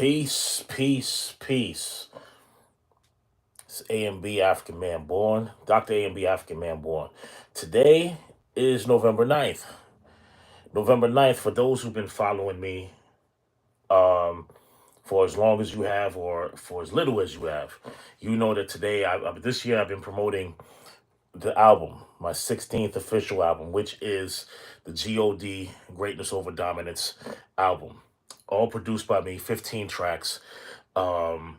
Peace, peace, peace. It's AMB African Man Born, Dr. AMB African Man Born. Today is November 9th. November 9th, for those who've been following me for as long as you have or for as little as you have, you know that today, this year, I've been promoting the album, my 16th official album, which is the God Greatness Over Dominance album. All produced by me, 15 tracks. Um,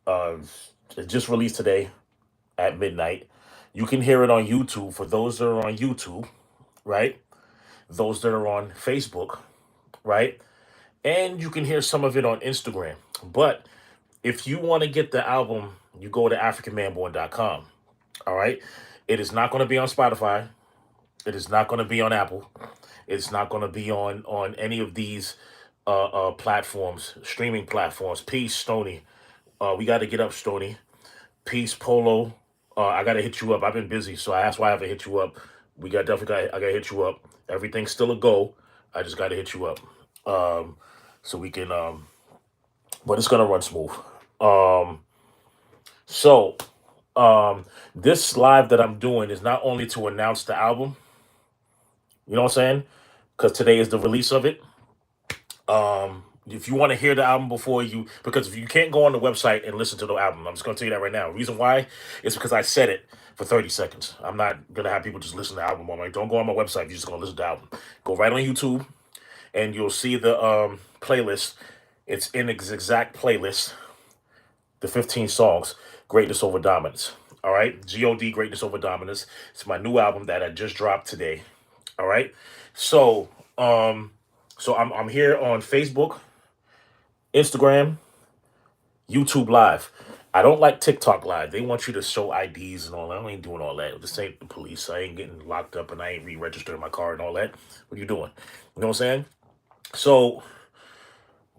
uh, it just released today at midnight. You can hear it on YouTube for those that are on YouTube, right? Those that are on Facebook, right? And you can hear some of it on Instagram. But if you want to get the album, you go to africanmanborn.com. All right. It is not going to be on Spotify. It is not going to be on Apple. It's not going to be on any of these platforms, streaming platforms. Peace, Stony. We got to get up, Stony. Peace, Polo. I got to hit you up. I've been busy, so that's why I haven't hit you up. I got to hit you up. Everything's still a go. I just got to hit you up. So we can, but it's going to run smooth. Um, so, this live that I'm doing is not only to announce the album, you know what I'm saying? Because today is the release of it. If you want to hear the album before you, because if you can't go on the website and listen to the album, I'm just going to tell you that right now. Reason why is because I said it for 30 seconds. I'm not going to have people just listen to the album. I'm like, don't go on my website if you're just going to listen to the album. Go right on YouTube and you'll see the playlist. It's in its exact playlist, the 15 songs, Greatness Over Dominance. All right, God Greatness Over Dominance. It's my new album that I just dropped today. All right, so I'm here on Facebook, Instagram, YouTube Live. I don't like TikTok Live. They want you to show IDs and all that. I ain't doing all that. This ain't the police. I ain't getting locked up and I ain't re-registering my car and all that. What are you doing? You know what I'm saying? So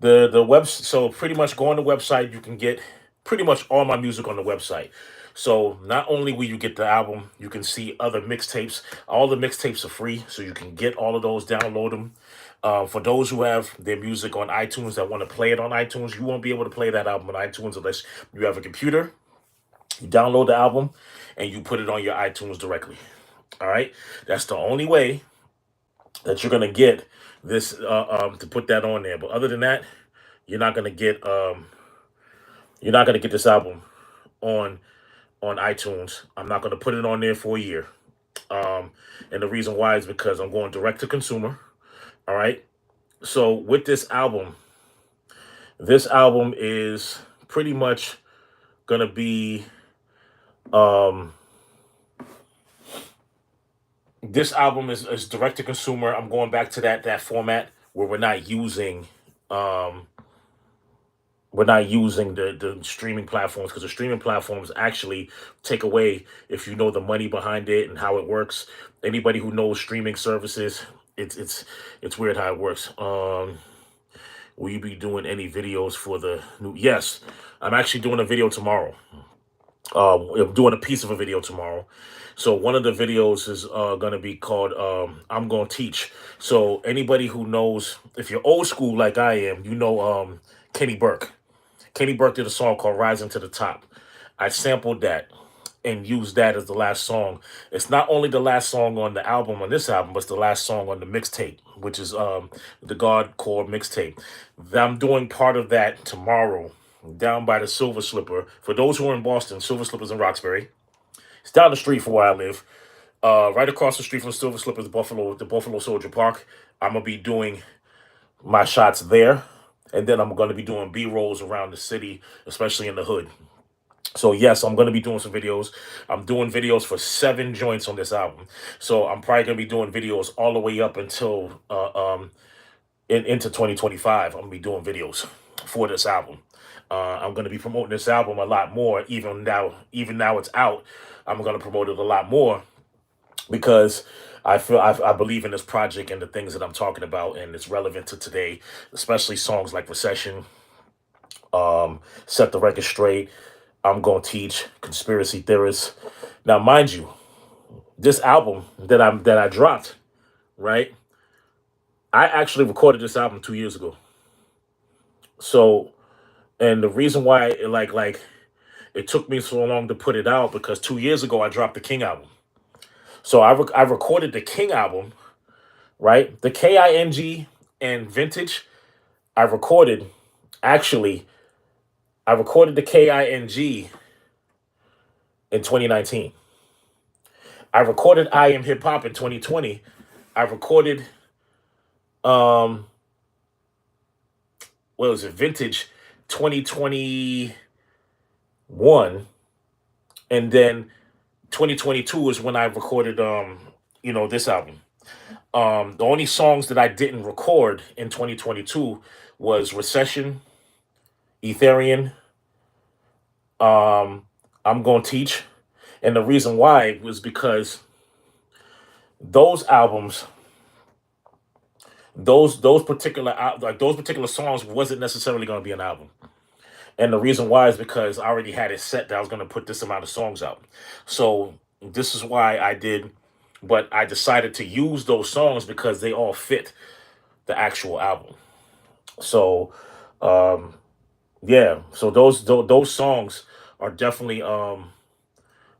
so pretty much go on the website. You can get pretty much all my music on the website. So not only will you get the album, you can see other mixtapes. All the mixtapes are free, so you can get all of those, download them. For those who have their music on iTunes that want to play it on iTunes, you won't be able to play that album on iTunes unless you have a computer. You download the album and you put it on your iTunes directly. All right, that's the only way that you're gonna get this to put that on there. But other than that, you're not gonna get this album on iTunes. I'm not gonna put it on there for a year. And the reason why is because I'm going direct to consumer. All right. So with this album is pretty much gonna be this album is direct to consumer. I'm going back to that format where we're not using the streaming platforms, because the streaming platforms actually take away, if you know the money behind it and how it works. Anybody who knows streaming services, it's weird how it works. Will you be doing any videos for the new? Yes, I'm actually doing a video tomorrow. I'm doing a piece of a video tomorrow. So one of the videos is going to be called I'm Gonna Teach. So anybody who knows, if you're old school like I am, you know Kenny Burke. Kenny Burke did a song called Rising to the Top. I sampled that and used that as the last song. It's not only the last song on the album, on this album, but it's the last song on the mixtape, which is the God Core mixtape. I'm doing part of that tomorrow down by the Silver Slipper. For those who are in Boston, Silver Slipper's in Roxbury. It's down the street from where I live. Right across the street from Silver Slipper, the Buffalo Soldier Park. I'm gonna be doing my shots there, and then I'm gonna be doing B-rolls around the city, especially in the hood. So yes, I'm gonna be doing some videos. I'm doing videos for 7 joints on this album. So I'm probably gonna be doing videos all the way up until into 2025. I'm gonna be doing videos for this album. I'm gonna be promoting this album a lot more. Even now it's out, I'm gonna promote it a lot more because I believe in this project and the things that I'm talking about, and it's relevant to today, especially songs like Recession, Set the Record Straight, I'm Gonna Teach, Conspiracy Theorists. Now, mind you, this album that I dropped, right? I actually recorded this album 2 years ago. So, and the reason why it took me so long to put it out because 2 years ago I dropped the King album. So I recorded the King album, right? The King and Vintage. I recorded actually I recorded the King in 2019. I recorded I Am Hip Hop in 2020. I recorded um what was it, Vintage 2021, and then 2022 is when I recorded this album. The only songs that I didn't record in 2022 was Recession, Ethereum, um I'm Gonna Teach. And the reason why was because those albums, those particular songs wasn't necessarily going to be an album. And the reason why is because I already had it set that I was going to put this amount of songs out. So this is why I did, but I decided to use those songs because they all fit the actual album. So um yeah, so those songs are definitely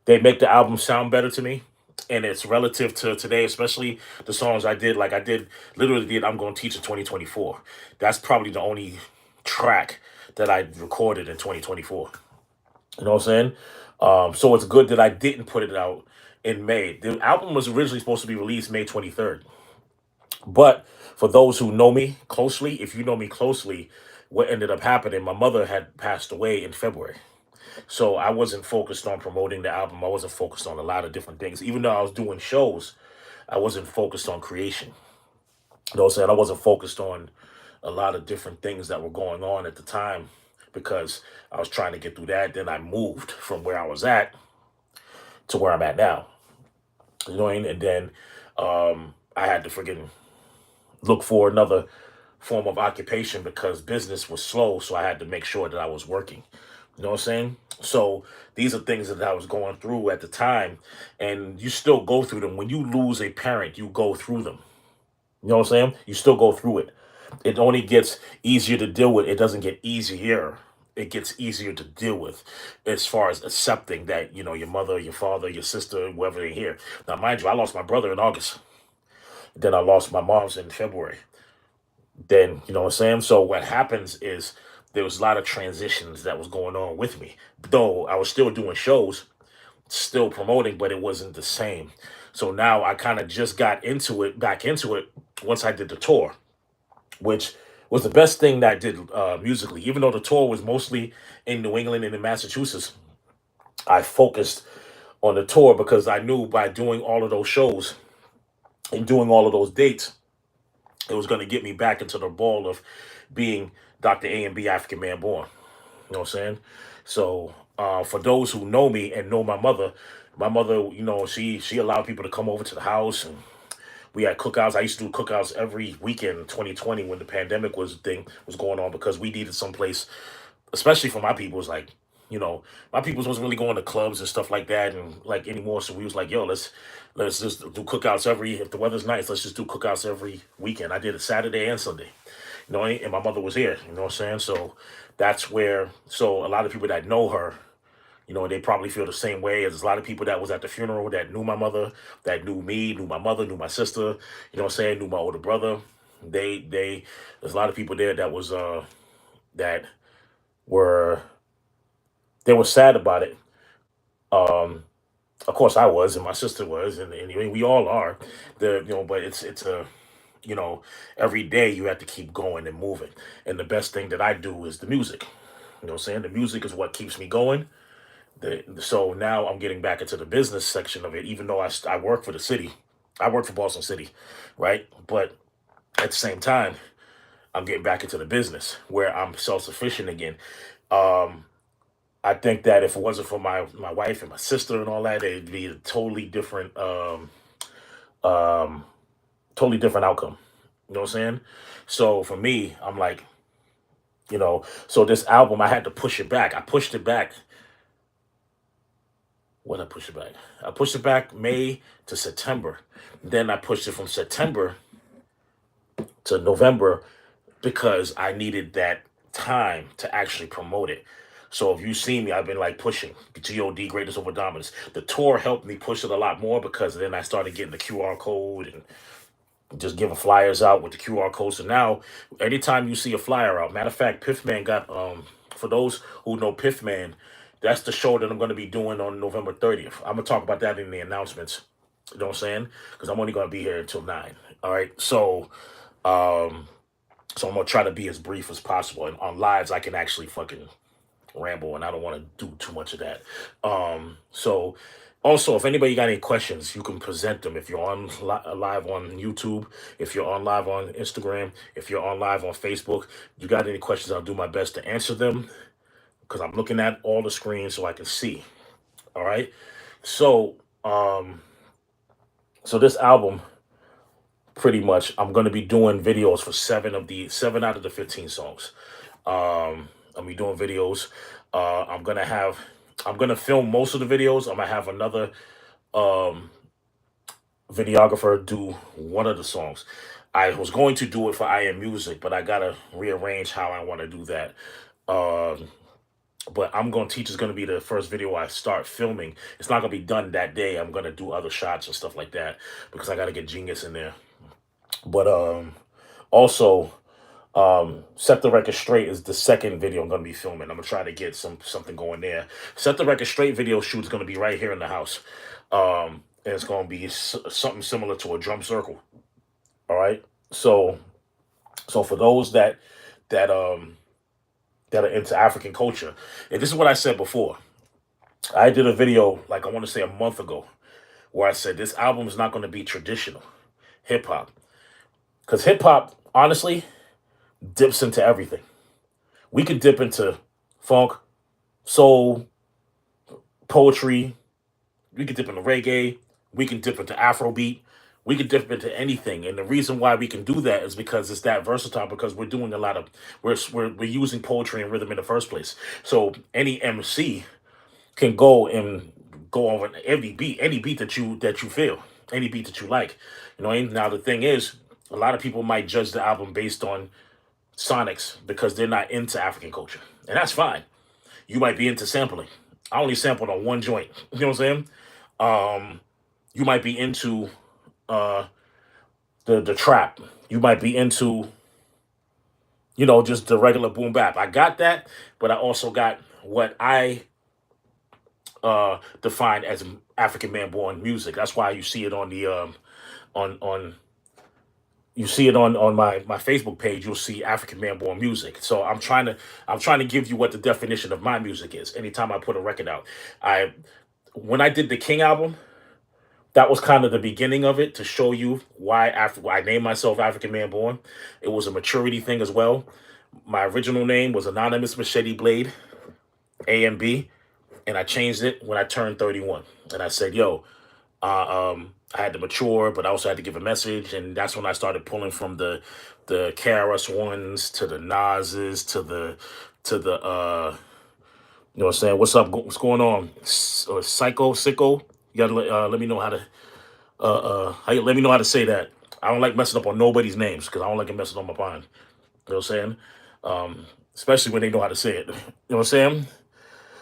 they make the album sound better to me. And it's relative to today, especially the songs I did. Like I did, literally did I'm Gonna Teach in 2024. That's probably the only track that I recorded in 2024. You know what I'm saying? So it's good that I didn't put it out in May. The album was originally supposed to be released May 23rd. But for those who know me closely, if you know me closely, what ended up happening, my mother had passed away in February. So I wasn't focused on promoting the album. I wasn't focused on a lot of different things. Even though I was doing shows, I wasn't focused on creation. You know what I'm saying? I wasn't focused on a lot of different things that were going on at the time because I was trying to get through that. Then I moved from where I was at to where I'm at now. You know what I mean? And then I had to friggin' look for another form of occupation because business was slow. So I had to make sure that I was working. You know what I'm saying? So these are things that I was going through at the time, and you still go through them. When you lose a parent, you go through them. You know what I'm saying? You still go through it. It only gets easier to deal with. It doesn't get easier. It gets easier to deal with as far as accepting that, your mother, your father, your sister, whoever they're here. Now, mind you, I lost my brother in August. Then I lost my mom's in February. Then, you know what I'm saying? So what happens is there was a lot of transitions that was going on with me. Though I was still doing shows, still promoting, but it wasn't the same. So now I kind of just got back into it once I did the tour, which was the best thing that I did musically. Even though the tour was mostly in New England and in Massachusetts, I focused on the tour because I knew by doing all of those shows and doing all of those dates, it was going to get me back into the ball of being Dr. A and B African Man Born. You know what I'm saying? So for those who know me and know my mother, she allowed people to come over to the house, and we had cookouts. I used to do cookouts every weekend in 2020 when the pandemic was going on because we needed someplace, especially for my people. Was like, my people wasn't really going to clubs and stuff like that and like anymore. So we was like, yo, let's just do cookouts if the weather's nice, let's just do cookouts every weekend. I did it Saturday and Sunday. And my mother was here, you know what I'm saying? So so a lot of people that know her, they probably feel the same way. There's a lot of people that was at the funeral that knew my mother, that knew me, knew my mother, knew my sister, you know what I'm saying, knew my older brother. There's a lot of people there that were, they were sad about it. Um, of course I was, and my sister was, and we all are. But it's a, you know, every day you have to keep going and moving. And the best thing that I do is the music. You know what I'm saying? The music is what keeps me going. So now I'm getting back into the business section of it, even though I work for the city. I work for Boston City, right? But at the same time, I'm getting back into the business where I'm self-sufficient again. Um, I think that if it wasn't for my wife and my sister and all that, it'd be a um, totally different outcome. You know what I'm saying? So for me, I'm like, so this album, I had to push it back. I pushed it back. When I pushed it back, I pushed it back May to September. Then I pushed it from September to November because I needed that time to actually promote it. So if you see me, I've been like pushing God Greatness Over Dominance. The tour helped me push it a lot more because then I started getting the QR code and just giving flyers out with the QR code. So now, anytime you see a flyer out, matter of fact, Piffman got for those who know Piffman, that's the show that I'm going to be doing on November 30th. I'm gonna talk about that in the announcements. You know what I'm saying? Because I'm only going to be here until 9. All right. So I'm gonna try to be as brief as possible. And on lives, I can actually fucking ramble, and I don't want to do too much of that. So also, if anybody got any questions, you can present them. If you're on live on YouTube, if you're on live on Instagram, if you're on live on Facebook, you got any questions, I'll do my best to answer them because I'm looking at all the screens so I can see. All right. So, so this album, pretty much, I'm gonna be doing videos for 7 out of the 15 songs. I'll be doing videos. I'm gonna film most of the videos. I'm gonna have another videographer do one of the songs. I was going to do it for I Am Music, but I gotta rearrange how I want to do that. Um, but I'm gonna teach is gonna be the first video I start filming. It's not gonna be done that day. I'm gonna do other shots and stuff like that because I gotta get Genius in there. But also Set the Record Straight is the second video I'm gonna be filming. I'm gonna try to get something going there. Set the Record Straight video shoot is gonna be right here in the house. And it's gonna be something similar to a drum circle. All right. So for those that that are into African culture, and this is what I said before. I did a video like I want to say a month ago where I said this album is not going to be traditional hip hop because hip hop honestly dips into everything. We could dip into funk, soul, poetry. We could dip into reggae. We can dip into Afrobeat. We can dip into anything, and the reason why we can do that is because it's that versatile. Because we're doing a lot of we're using poetry and rhythm in the first place. So any MC can go over any beat that you feel, any beat that you like. You know, and now the thing is, a lot of people might judge the album based on sonics because they're not into African culture, and that's fine. You might be into sampling. I only sampled on one joint. You know what I'm saying? You might be into uh the trap. You might be into, just the regular boom bap. I got that, but I also got what I define as African man born music. That's why you see it on the on you see it on my Facebook page. You'll see African man born music. So I'm trying to give you what the definition of my music is. Anytime I put a record out, I when I did the King album, that was kind of the beginning of it to show you why I named myself African Man Born. It was a maturity thing as well. My original name was Anonymous Machete Blade, AMB, and I changed it when I turned 31. And I said, yo, I had to mature, but I also had to give a message. And that's when I started pulling from the KRS Ones to the Nas's to the you know what I'm saying? What's up? What's going on? Psycho, sicko. You gotta let me know how to let me know how to say that. I don't like messing up on nobody's names because I don't like it messing up my mind. You know what I'm saying? Especially when they know how to say it. You know what I'm saying?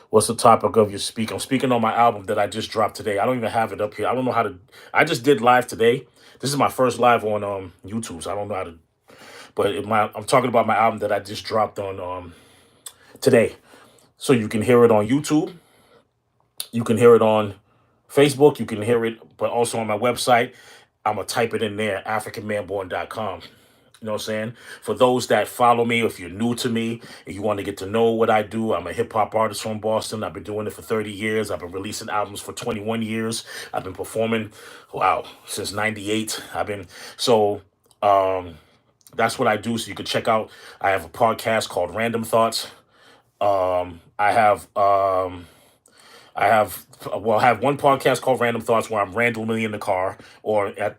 What's the topic of your speak? I'm speaking on my album that I just dropped today. I don't even have it up here. I don't know how to. I just did live today. This is my first live on YouTube, so I don't know how to. But I'm talking about my album that I just dropped on today. So you can hear it on YouTube. You can hear it on Facebook. You can hear it, but also on my website. I'm going to type it in there, africanmanborn.com. You know what I'm saying? For those that follow me, if you're new to me and you want to get to know what I do, I'm a hip hop artist from Boston. I've been doing it for 30 years. I've been releasing albums for 21 years. I've been performing, wow, since 98. So that's what I do. So you can check out, I have a podcast called Random Thoughts. I have one podcast called Random Thoughts where I'm randomly in the car or at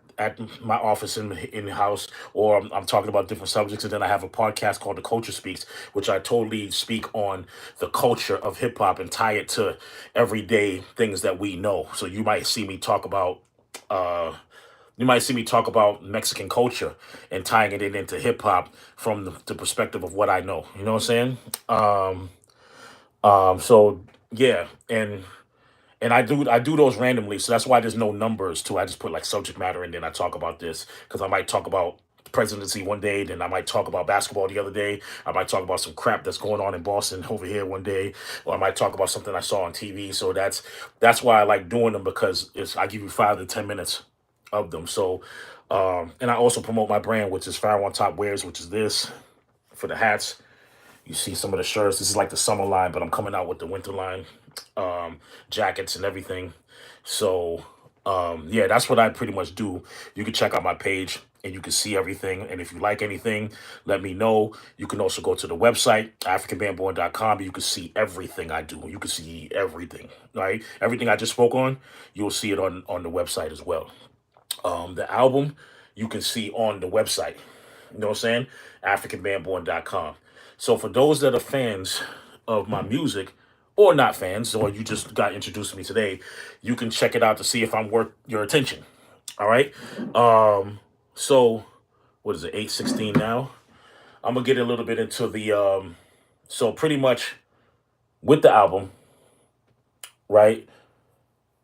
my office in the house, or I'm talking about different subjects. And then I have a podcast called The Culture Speaks, which I totally speak on the culture of hip hop and tie it to everyday things that we know. So you might see me talk about You might see me talk about Mexican culture and tying it into hip hop from the perspective of what I know. You know what I'm saying? Um, so yeah, and I do those randomly, so that's why there's no numbers too. I just put like subject matter and then I talk about this because I might talk about presidency one day, then I might talk about basketball the other day. I might talk about some crap that's going on in Boston over here one day, or I might talk about something I saw on TV. So that's why I like doing them because it's I give you 5 to 10 minutes of them. So and I also promote my brand, which is Pharaoh on Top Wears, which is this for the hats. You see some of the shirts. This is like the summer line, but I'm coming out with the winter line, jackets and everything. So yeah, that's what I pretty much do. You can check out my page and you can see everything. And if you like anything, let me know. You can also go to the website, africanbandborn.com. You can see everything I do. You can see everything, right? Everything I just spoke on, you'll see it on the website as well. The album you can see on the website. You know what I'm saying? AfricanBandborn.com. So for those that are fans of my music, or not fans, or you just got introduced to me today, you can check it out to see if I'm worth your attention. All right. So what is it? 8:16 now. I'm gonna get a little bit into the so pretty much with the album, right?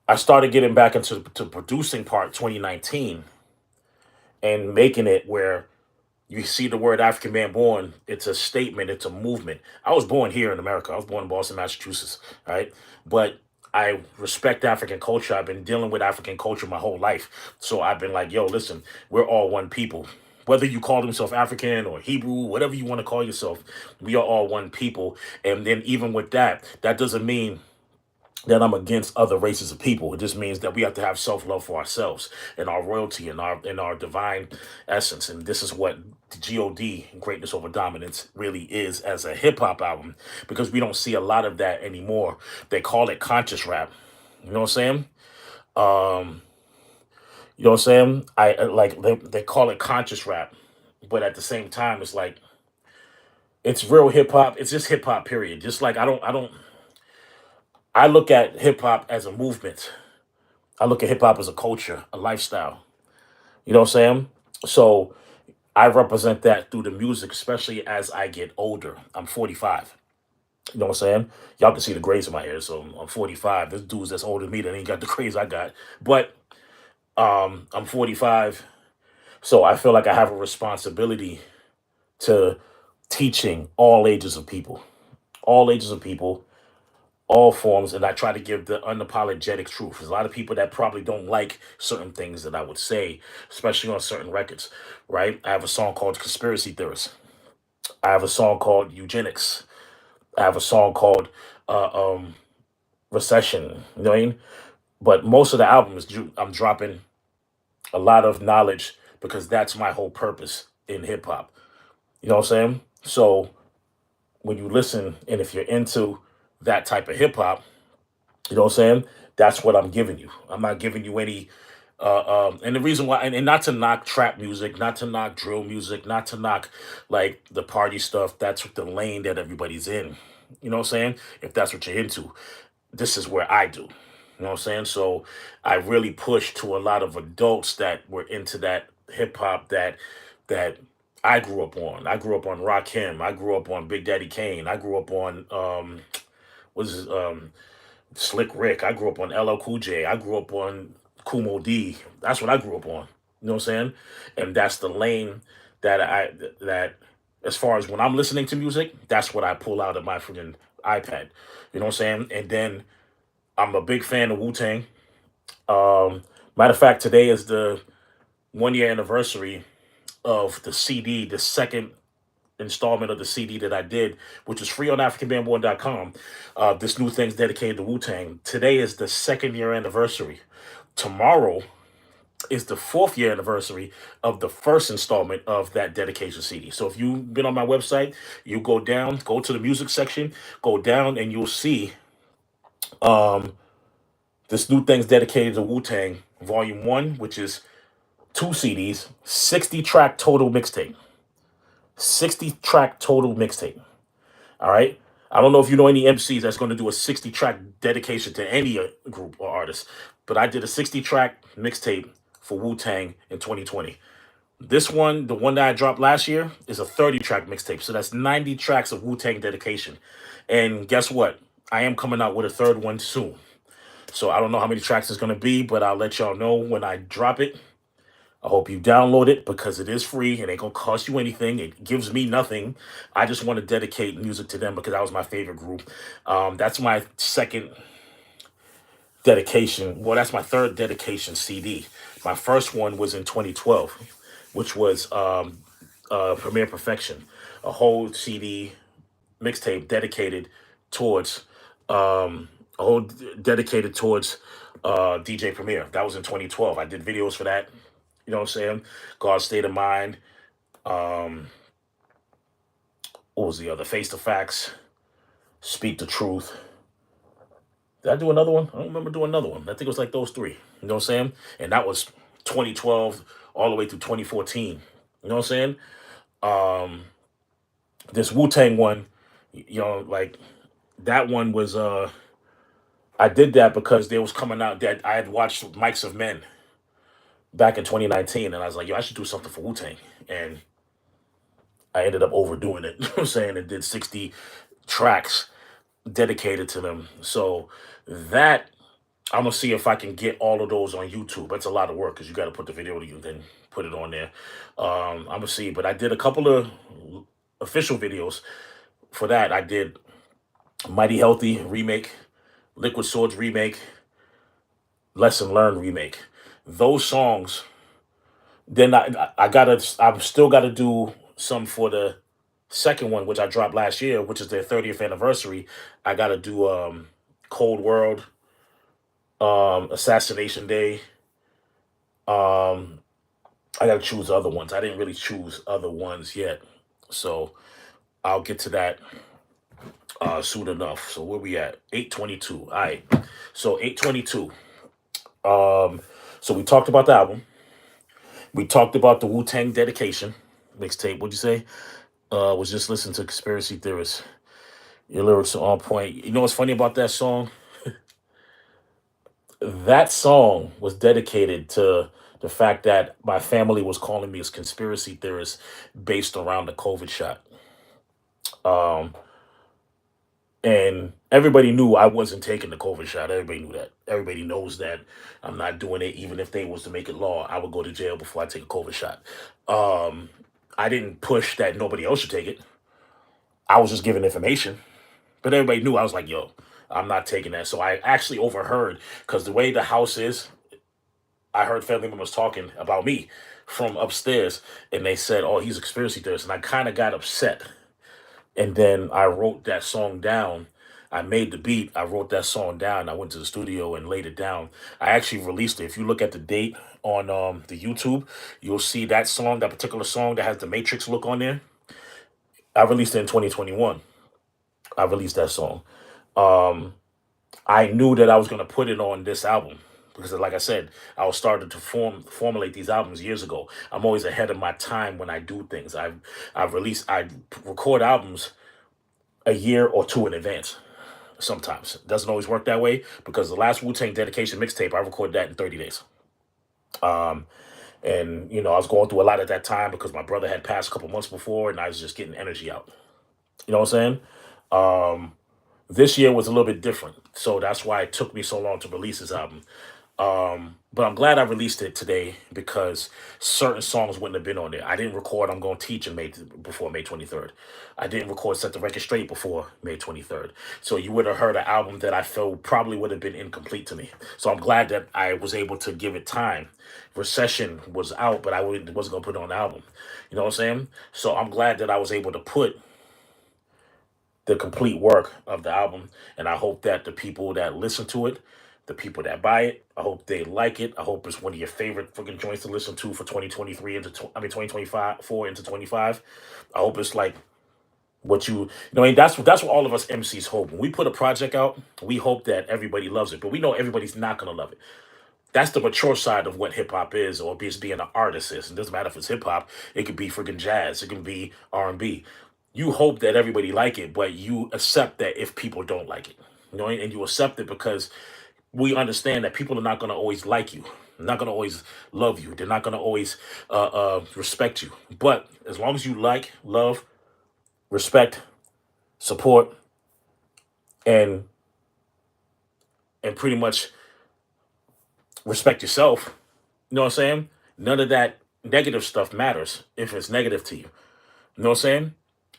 I started getting back into to producing part 2019 and making it where you see the word African man born, it's a statement, it's a movement. I was born here in America. I was born in Boston, Massachusetts, right? But I respect African culture. I've been dealing with African culture my whole life. So I've been like, yo, listen, we're all one people. Whether you call yourself African or Hebrew, whatever you want to call yourself, we are all one people. And then even with that, that doesn't mean that I'm against other races of people. It just means that we have to have self-love for ourselves and our royalty and our divine essence. And this is what God, Greatness Over Dominance, really is as a hip hop album, because we don't see a lot of that anymore. They call it conscious rap. You know what I'm saying? Um, you know what I'm saying? Like they call it conscious rap, but at the same time, it's like it's real hip hop. It's just hip hop. Period. Just like I look at hip hop as a movement. I look at hip hop as a culture, a lifestyle. You know what I'm saying? So I represent that through the music, especially as I get older. I'm 45. You know what I'm saying? Y'all can see the grays in my hair. So I'm 45. There's dudes that's older than me that ain't got the grays I got. But I'm 45. So I feel like I have a responsibility to teaching all ages of people, all ages of people, all forms, and I try to give the unapologetic truth. There's a lot of people that probably don't like certain things that I would say, especially on certain records, right? I have a song called Conspiracy Theorist. I have a song called Eugenics. I have a song called uh, um, Recession. You know what I mean? But most of the album is I'm dropping a lot of knowledge because that's my whole purpose in hip hop. You know what I'm saying? So when you listen, and if you're into that type of hip hop, you know what I'm saying? That's what I'm giving you. I'm not giving you any. And the reason why, and not to knock trap music, not to knock drill music, not to knock like the party stuff. That's the lane that everybody's in. You know what I'm saying? If that's what you're into, this is where I do. You know what I'm saying? So I really push to a lot of adults that were into that hip hop that I grew up on. I grew up on Rakim. I grew up on Big Daddy Kane. I grew up on what is his, Slick Rick. I grew up on LL Cool J. I grew up on Kumo D. That's what I grew up on. You know what I'm saying? And that's the lane that as far as when I'm listening to music, that's what I pull out of my freaking iPad. You know what I'm saying? And then I'm a big fan of Wu Tang. Matter of fact, today is the 1 year anniversary of the CD, the second installment of the CD that I did, which is free on AfricanBandborn.com. This new thing's dedicated to Wu Tang. Today is the 2nd year anniversary. Tomorrow is the 4th year anniversary of the first installment of that dedication CD. So if you've been on my website, you go down, go to the music section, go down, and you'll see this new thing's dedicated to Wu Tang Volume 1, which is 2 CDs, 60 track total mixtape. 60 track total mixtape. All right. I don't know if you know any MCs that's going to do a 60 track dedication to any group or artist, but I did a 60 track mixtape for Wu-Tang in 2020. This one, the one that I dropped last year, is a 30-track mixtape. So that's 90 tracks of Wu-Tang dedication. And guess what? I am coming out with a third one soon. So I don't know how many tracks it's going to be, but I'll let y'all know when I drop it. I hope you download it because it is free. It ain't going to cost you anything. It gives me nothing. I just want to dedicate music to them because that was my favorite group. That's my second dedication. Well, that's my third dedication CD. My first one was in 2012, which was Premiere Perfection, a whole CD mixtape dedicated towards a whole dedicated towards DJ Premier. That was in 2012. I did videos for that. You know what I'm saying? God's State of Mind. What was the other? Face the Facts. Speak the Truth. Did I do another one? I don't remember doing another one. I think it was like those three. You know what I'm saying? And that was 2012 all the way through 2014. You know what I'm saying? This Wu-Tang one, like that one was I did that because they was coming out that I had watched Mics of Men back in 2019, and I was like, yo, I should do something for Wu-Tang. And I ended up overdoing it. You know what I'm saying? And did 60 tracks dedicated to them. So that I'm gonna see if I can get all of those on YouTube. It's a lot of work because you got to put the video to you, then put it on there. I'm gonna see, but I did a couple of official videos for that. I did Mighty Healthy remake, Liquid Swords remake, Lesson Learned remake. Those songs. Then I've still gotta do some for the second one, which I dropped last year, which is their 30th anniversary. I gotta do Cold World, Assassination Day. I gotta choose other ones. I didn't really choose other ones yet, so I'll get to that soon enough. So where we at? 822. All right. So 822. So we talked about the album. We talked about the Wu-Tang dedication mixtape. What'd you say? Was just listening to Conspiracy Theorists. Your lyrics are on point. You know what's funny about that song? That song was dedicated to the fact that my family was calling me a conspiracy theorist based around the COVID shot. Um, and everybody knew I wasn't taking the COVID shot. Everybody knew that. Everybody knows that I'm not doing it. Even if they was to make it law, I would go to jail before I take a COVID shot. I didn't push that nobody else should take it. I was just giving information, but everybody knew. I was like, yo, I'm not taking that. So I actually overheard because the way the house is, I heard family members talking about me from upstairs, and they said, "Oh, he's a conspiracy theorist," and I kind of got upset. And then I wrote that song down. I made the beat. I wrote that song down. I went to the studio and laid it down. I actually released it. If you look at the date on the YouTube, you'll see that song, that particular song that has the Matrix look on there. I released it in 2021. I released that song. Um, I knew that I was gonna put it on this album because, like I said, I was started to formulate these albums years ago. I'm always ahead of my time when I do things. I record albums a year or two in advance. Sometimes it doesn't always work that way because the last Wu-Tang dedication mixtape I recorded that in 30 days. Um, and I was going through a lot at that time because my brother had passed a couple months before, and I was just getting energy out. You know what I'm saying? Um, this year was a little bit different, so that's why it took me so long to release this album. But I'm glad I released it today because certain songs wouldn't have been on there. I didn't record I'm Gonna Teach in May before May 23rd. I didn't record Set the Record Straight before May 23rd. So you would have heard an album that I felt probably would have been incomplete to me. So I'm glad that I was able to give it time. Recession was out, but wasn't gonna put it on the album. You know what I'm saying? So I'm glad that I was able to put the complete work of the album, and I hope that the people that listen to it, the people that buy it, I hope they like it. I hope it's one of your favorite freaking joints to listen to for 2023 into 2025 4 into 25. I hope it's like what and that's what all of us MCs hope. When we put a project out, we hope that everybody loves it, but we know everybody's not gonna love it. That's the mature side of what hip hop is, or just being an artist is. It doesn't matter if it's hip hop. It could be freaking jazz. It can be R&B. You hope that everybody like it, but you accept that if people don't like it, and you accept it because we understand that people are not going to always like you. They're not gonna always love you. They're not gonna always respect you. But as long as you like, love, respect, support, and pretty much respect yourself, you know what I'm saying? None of that negative stuff matters if it's negative to you. You know what I'm saying?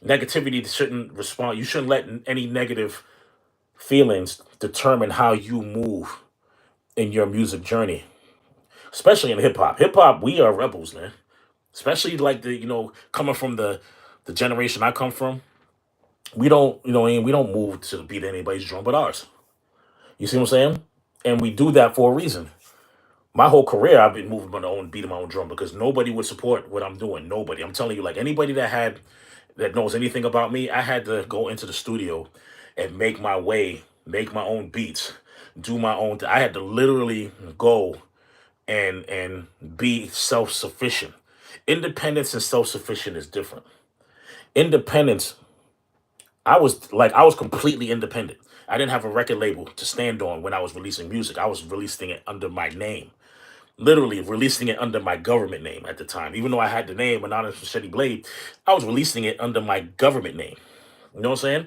Negativity shouldn't respond. You shouldn't let any negative feelings determine how you move in your music journey, especially in hip hop. Hip hop, we are rebels, man. Especially like coming from the generation I come from. We don't, we don't move to beat anybody's drum but ours. You see what I'm saying? And we do that for a reason. My whole career, I've been moving my own, beating my own drum because nobody would support what I'm doing. Nobody. I'm telling you, like anybody that knows anything about me, I had to go into the studio and make my way, make my own beats, do my own. I had to literally go and be self sufficient. Independence and self sufficient is different. Independence, I was completely independent. I didn't have a record label to stand on when I was releasing music. I was releasing it under my name, literally releasing it under my government name at the time. Even though I had the name Anonymous Machete Blade, I was releasing it under my government name. You know what I'm saying?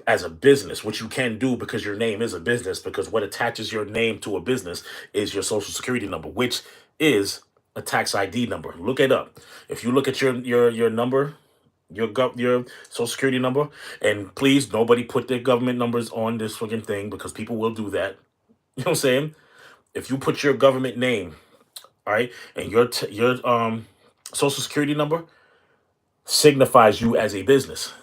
As a business, which you can do because your name is a business, because what attaches your name to a business is your social security number, which is a tax ID number. Look it up. If you look at your number, your social security number, and please nobody put their government numbers on this fucking thing because people will do that. You know what I'm saying? If you put your government name, all right, and your social security number signifies you as a business.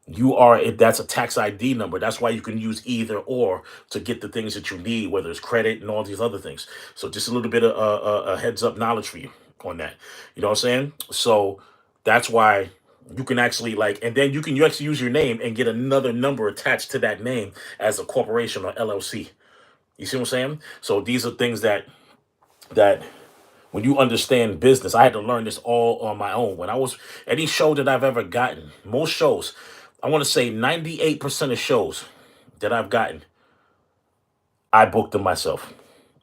You are that's a tax ID number. That's why you can use either or to get the things that you need, whether it's credit and all these other things. So just a little bit of a heads up knowledge for you on that. You know what I'm saying? So that's why you can actually and then you actually use your name and get another number attached to that name as a corporation or LLC. You see what I'm saying? So these are things that when you understand business, I had to learn this all on my own. When I was any show that I've ever gotten, most shows, I want to say 98% of shows that I've gotten, I booked them myself.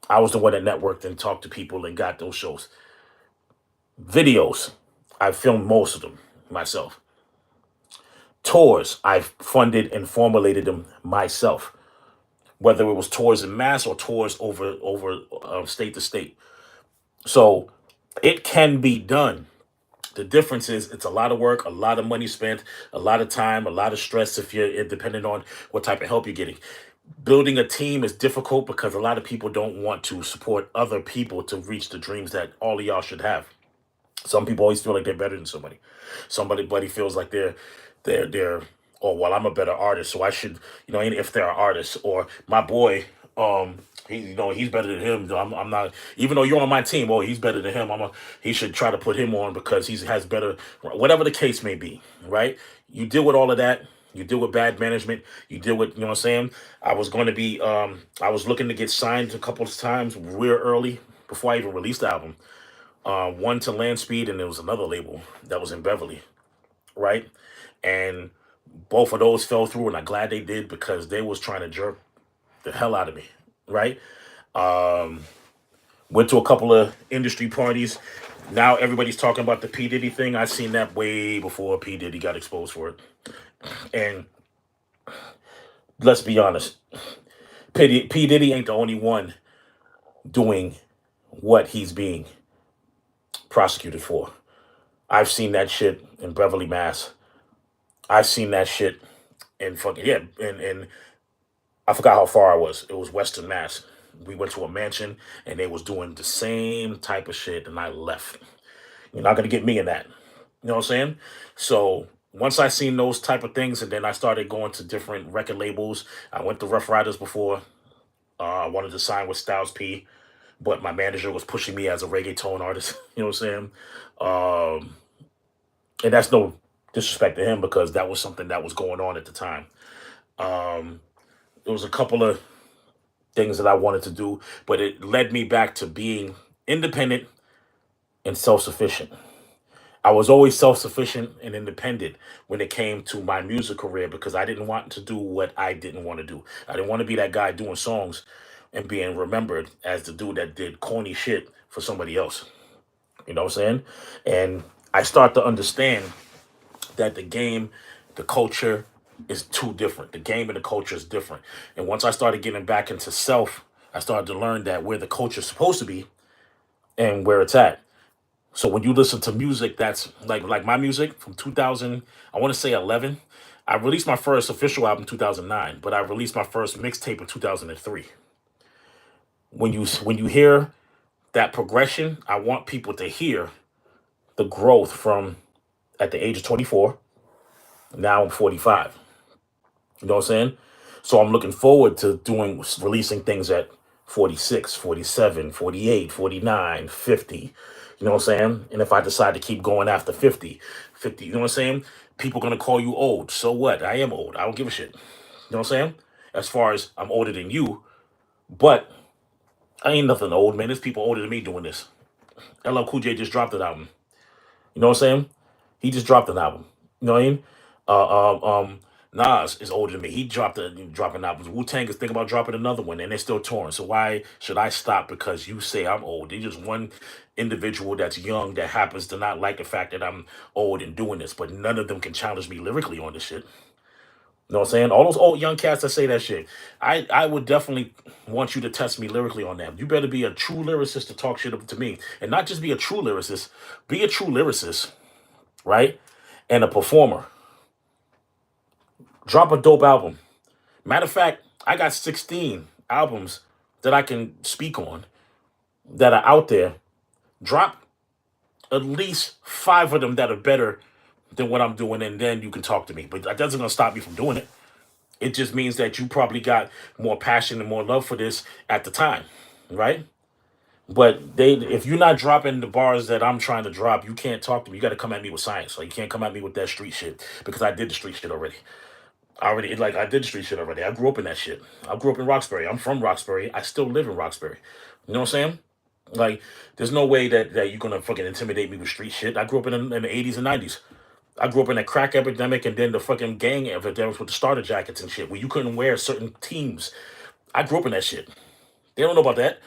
I was the one that networked and talked to people and got those shows. Videos, I filmed most of them myself. Tours, I funded and formulated them myself. Whether it was tours in mass or tours over state to state. So it can be done. The difference is it's a lot of work, a lot of money spent, a lot of time, a lot of stress if you're depending on what type of help you're getting. Building a team is difficult because a lot of people don't want to support other people to reach the dreams that all of y'all should have. Some people always feel like they're better than somebody. Somebody feels like they're oh well, I'm a better artist, so I should, if they're an artist, or my boy, he's better than him. I'm not, even though you're on my team, oh, he's better than him. He should try to put him on because he has better, whatever the case may be, right? You deal with all of that. You deal with bad management. You deal with, you know what I'm saying? I was looking to get signed a couple of times real early before I even released the album. One to Landspeed, and there was another label that was in Beverly, right? And both of those fell through, and I'm glad they did because they was trying to jerk the hell out of me, right? Went to a couple of industry parties. Now everybody's talking about the P Diddy thing. I seen that way before P Diddy got exposed for it. And let's be honest, P Diddy ain't the only one doing what he's being prosecuted for. I've seen that shit in Beverly, Mass. I've seen that shit in fucking yeah, and I forgot how far I was. It was Western Mass. We went to a mansion and they was doing the same type of shit, and I left. You're not gonna get me in that. You know what I'm saying? So once I seen those type of things, and then I started going to different record labels. I went to Rough Riders before. I wanted to sign with Styles P, but my manager was pushing me as a reggaeton artist. You know what I'm saying? And that's no disrespect to him because that was something that was going on at the time. There was a couple of things that I wanted to do, but it led me back to being independent and self sufficient. I was always self sufficient and independent when it came to my music career because I didn't want to do what I didn't want to do. I didn't want to be that guy doing songs and being remembered as the dude that did corny shit for somebody else. You know what I'm saying? And I start to understand that the game, the culture is too different. The game and the culture is different. And once I started getting back into self, I started to learn that where the culture is supposed to be and where it's at. So when you listen to music that's like my music from 2000, I want to say 11. I released my first official album in 2009, but I released my first mixtape in 2003. When you hear that progression, I want people to hear the growth from at the age of 24. Now I'm 45. You know what I'm saying? So I'm looking forward to releasing things at 46, 47, 48, 49, 50. You know what I'm saying? And if I decide to keep going after 50, 50, you know what I'm saying? People gonna call you old. So what? I am old. I don't give a shit. You know what I'm saying? As far as I'm older than you, but I ain't nothing old, man. There's people older than me doing this. LL Cool J just dropped an album. You know what I'm saying? He just dropped an album. You know what I mean? Nas is older than me. He dropping albums. Wu Tang is thinking about dropping another one, and they're still touring. So why should I stop because you say I'm old? There's just one individual that's young that happens to not like the fact that I'm old and doing this, but none of them can challenge me lyrically on this shit. You know what I'm saying? All those old young cats that say that shit. I would definitely want you to test me lyrically on that. You better be a true lyricist to talk shit up to me. And not just be a true lyricist, be a true lyricist, right? And a performer. Drop a dope album. Matter of fact, I got 16 albums that I can speak on that are out there. Drop at least 5 of them that are better than what I'm doing, and then you can talk to me. But that doesn't gonna stop me from doing it. It just means that you probably got more passion and more love for this at the time, right? But if you're not dropping the bars that I'm trying to drop, you can't talk to me. You got to come at me with science. Like you can't come at me with that street shit because I did the street shit already. I did the street shit already. I grew up in that shit. I grew up in Roxbury. I'm from Roxbury. I still live in Roxbury. You know what I'm saying? Like, there's no way that you're gonna fucking intimidate me with street shit. I grew up in the 80s and 90s. I grew up in that crack epidemic and then the fucking gang epidemic with the starter jackets and shit, where you couldn't wear certain teams. I grew up in that shit. They don't know about that.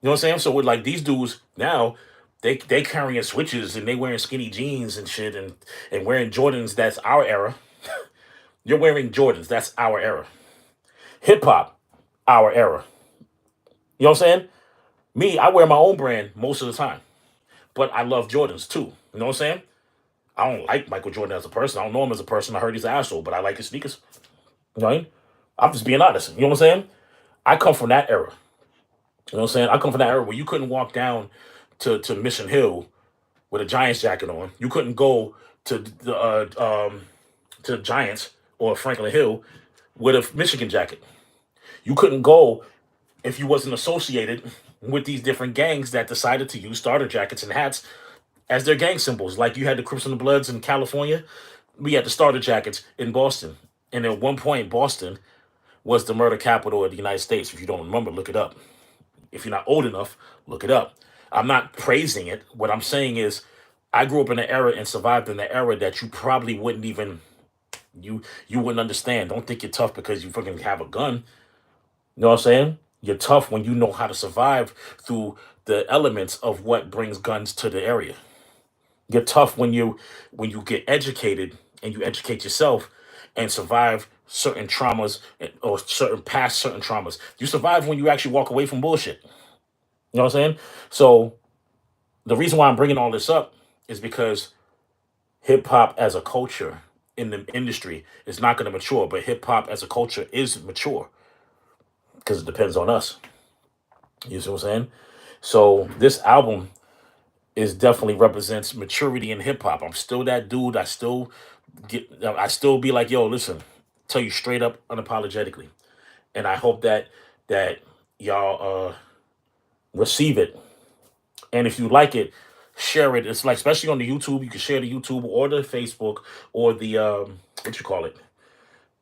You know what I'm saying? So with like these dudes now, they carrying switches and they wearing skinny jeans and shit and wearing Jordans. That's our era. You're wearing Jordans. That's our era. Hip hop, our era. You know what I'm saying? Me, I wear my own brand most of the time, but I love Jordans too. You know what I'm saying? I don't like Michael Jordan as a person. I don't know him as a person. I heard he's an asshole, but I like his sneakers. You know what I mean? I'm just being honest. You know what I'm saying? I come from that era. You know what I'm saying? I come from that era where you couldn't walk down to Mission Hill with a Giants jacket on. You couldn't go to the Giants or Franklin Hill with a Michigan jacket. You couldn't go if you wasn't associated with these different gangs that decided to use starter jackets and hats as their gang symbols. Like you had the Crips and the Bloods in California, we had the starter jackets in Boston. And at one point, Boston was the murder capital of the United States. If you don't remember, look it up. If you're not old enough, look it up. I'm not praising it. What I'm saying is, I grew up in an era and survived in an era that you probably wouldn't even you wouldn't understand. Don't think you're tough because you fucking have a gun. You know what I'm saying? You're tough when you know how to survive through the elements of what brings guns to the area. You're tough when you get educated and you educate yourself and survive certain traumas or certain traumas. You survive when you actually walk away from bullshit. You know what I'm saying? So the reason why I'm bringing all this up is because hip hop as a culture in the industry is not going to mature, but hip hop as a culture is mature because it depends on us. You see what I'm saying? So this album is definitely represents maturity in hip hop. I'm still that dude. I still be like, yo, listen, tell you straight up unapologetically. And I hope that y'all receive it. And if you like it, share it. It's like especially on the YouTube, you can share the YouTube or the Facebook or the what you call it.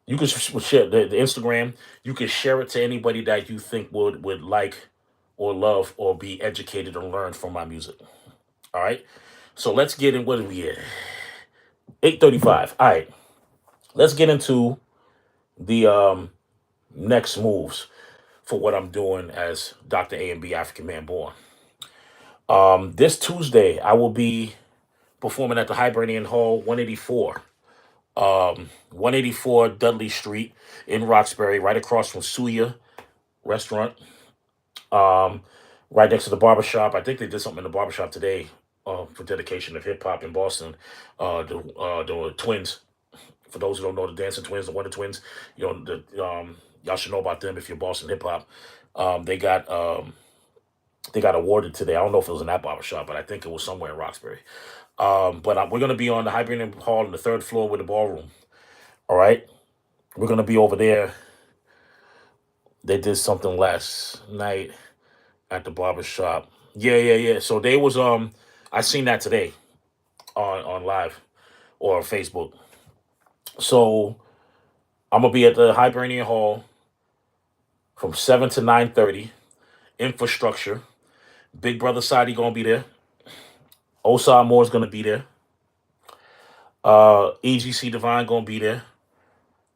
You can share the Instagram. You can share it to anybody that you think would like or love or be educated or learn from my music. All right. So let's get in. What are we at? 8:35. All right. Let's get into the next moves. for what I'm doing as Dr. A and B African Man Born. This Tuesday, I will be performing at the Hibernian Hall 184. 184 Dudley Street in Roxbury, right across from Suya Restaurant, um, right next to the barbershop. I think they did something in the barbershop today for dedication of hip hop in Boston. The Twins, for those who don't know, the Dancing Twins, the Wonder Twins, y'all should know about them if you're Boston hip hop. Um, they got um, they got awarded today. I don't know if it was in that barbershop, but I think it was somewhere in Roxbury. But we're gonna be on the Hibernian Hall on the third floor with the ballroom. All right, we're gonna be over there. They did something last night at the barber shop. Yeah, yeah, yeah. So they was I seen that today on live or on Facebook. So I'm gonna be at the Hibernian Hall from 7 to 9:30. Infrastructure. Big Brother Sadi gonna be there. Osar Moore's gonna be there. EGC Divine gonna be there.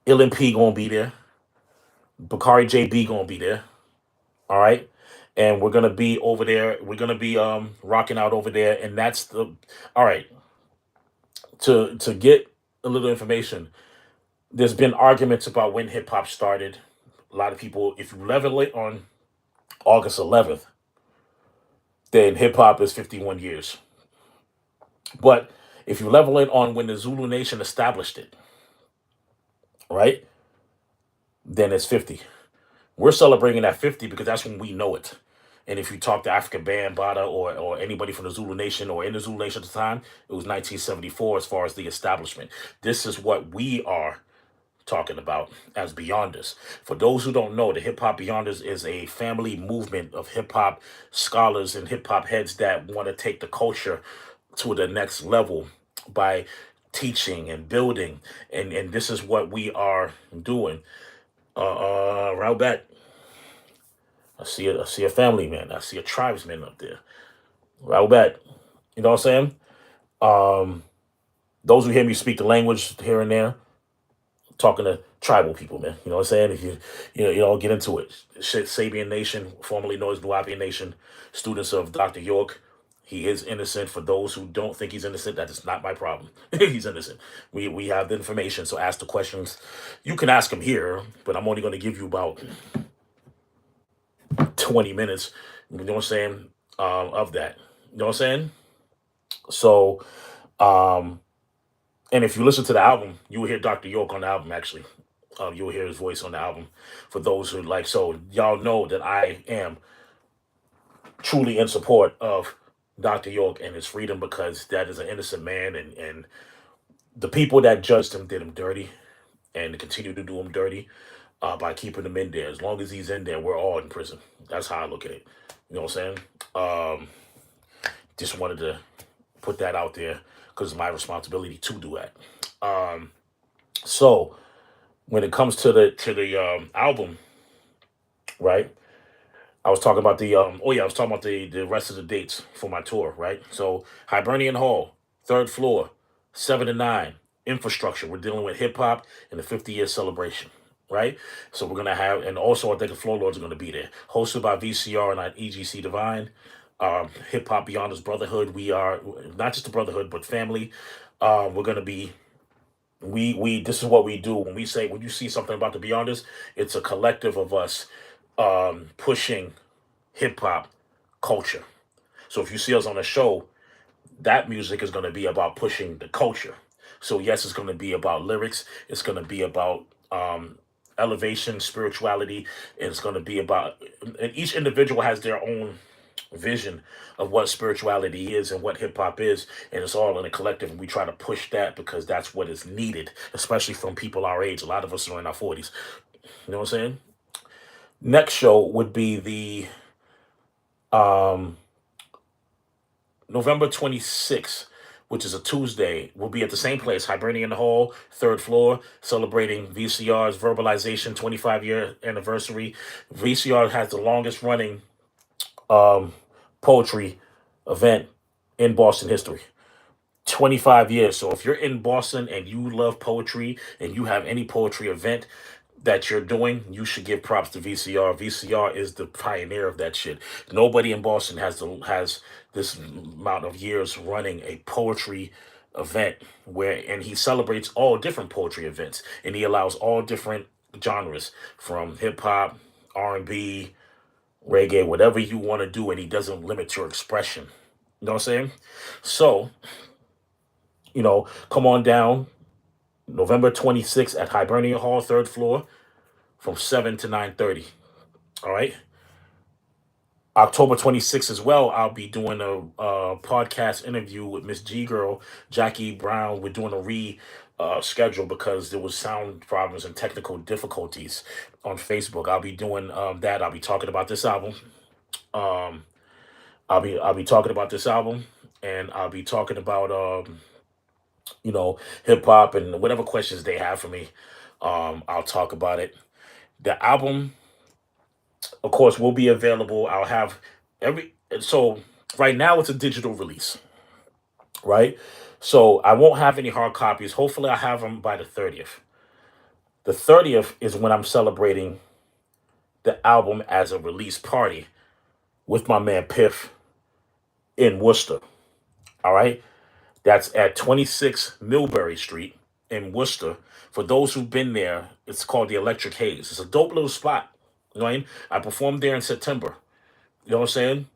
LMP gonna be there. Bakari JB gonna be there. All right. And we're gonna be over there. We're gonna be rocking out over there. And that's the all right. To get a little information, there's been arguments about when hip hop started. A lot of people, if you level it on August 11th, then hip hop is 51 years. But if you level it on when the Zulu Nation established it, right, then it's 50. We're celebrating at 50 because that's when we know it. And if you talk to African Bambaataa or anybody from the Zulu Nation or in the Zulu Nation at the time, it was 1974 as far as the establishment. This is what we are talking about as Beyonders. For those who don't know, the Hip Hop Beyonders is a family movement of hip hop scholars and hip hop heads that want to take the culture to the next level by teaching and building. And this is what we are doing. Raubet, I see a family man. I see a tribesman up there. Raubet, you know what I'm saying? Um, those who hear me speak the language here and there, talking to tribal people, man. You know what I'm saying? If you get into it. Sabian Nation, formerly known as Nubian Nation, students of Dr. York. He is innocent. For those who don't think he's innocent, that is not my problem. He's innocent. We have the information, so ask the questions. You can ask him here, but I'm only going to give you about 20 minutes. You know what I'm saying? Of that. You know what I'm saying? So, um, and if you listen to the album, you will hear Dr. York on the album, actually. You'll hear his voice on the album for those who like. So, y'all know that I am truly in support of Dr. York and his freedom because that is an innocent man. And the people that judged him did him dirty and continue to do him dirty by keeping him in there. As long as he's in there, we're all in prison. That's how I look at it. You know what I'm saying? Um, just wanted to put that out there because it's my responsibility to do that. Um, so when it comes to the album, right? I was talking about I was talking about the rest of the dates for my tour, right? So Hibernian Hall, third floor, 7 to 9, infrastructure. We're dealing with hip hop and the 50-year celebration, right? So we're gonna have, and also I think the Floor Lords are gonna be there, hosted by VCR and EGC Divine. Hip Hop Beyonders Brotherhood. We are not just a brotherhood, but family. We're gonna be we this is what we do when we say when you see something about the Beyonders, it's a collective of us pushing hip hop culture. So if you see us on a show, that music is going to be about pushing the culture. So yes, it's going to be about lyrics. It's going to be about elevation, spirituality. And it's going to be about, and each individual has their own vision of what spirituality is and what hip hop is, and it's all in a collective. And we try to push that because that's what is needed, especially from people our age. A lot of us are in our 40s. You know what I'm saying? Next show would be the um, November 26th, which is a Tuesday. We'll be at the same place, Hibernian Hall, third floor, celebrating VCR's Verbalization 25-year anniversary. VCR has the longest running um, poetry event in Boston history. 25 years. So if you're in Boston and you love poetry and you have any poetry event, that you're doing, you should give props to VCR. VCR is the pioneer of that shit. Nobody in Boston has this amount of years running a poetry event and he celebrates all different poetry events, and he allows all different genres from hip hop, R&B, reggae, whatever you want to do, and he doesn't limit your expression. You know what I'm saying? So, come on down November 26th at Hibernia Hall, third floor, from 7 to 9:30. All right. October 26th as well, I'll be doing a podcast interview with Miss G Girl, Jackie Brown. We're doing a schedule because there was sound problems and technical difficulties on Facebook. I'll be doing that. I'll be talking about this album. Um, I'll be talking about this album, and I'll be talking about hip hop and whatever questions they have for me. I'll talk about it. The album, of course, will be available. I'll have so right now it's a digital release, right? So I won't have any hard copies. Hopefully I have them by the 30th. The 30th is when I'm celebrating the album as a release party with my man Piff in Worcester. All right. That's at 26 Millbury Street in Worcester. For those who've been there, it's called the Electric Haze. It's a dope little spot. You know what I mean? I performed there in September. You know what I'm saying?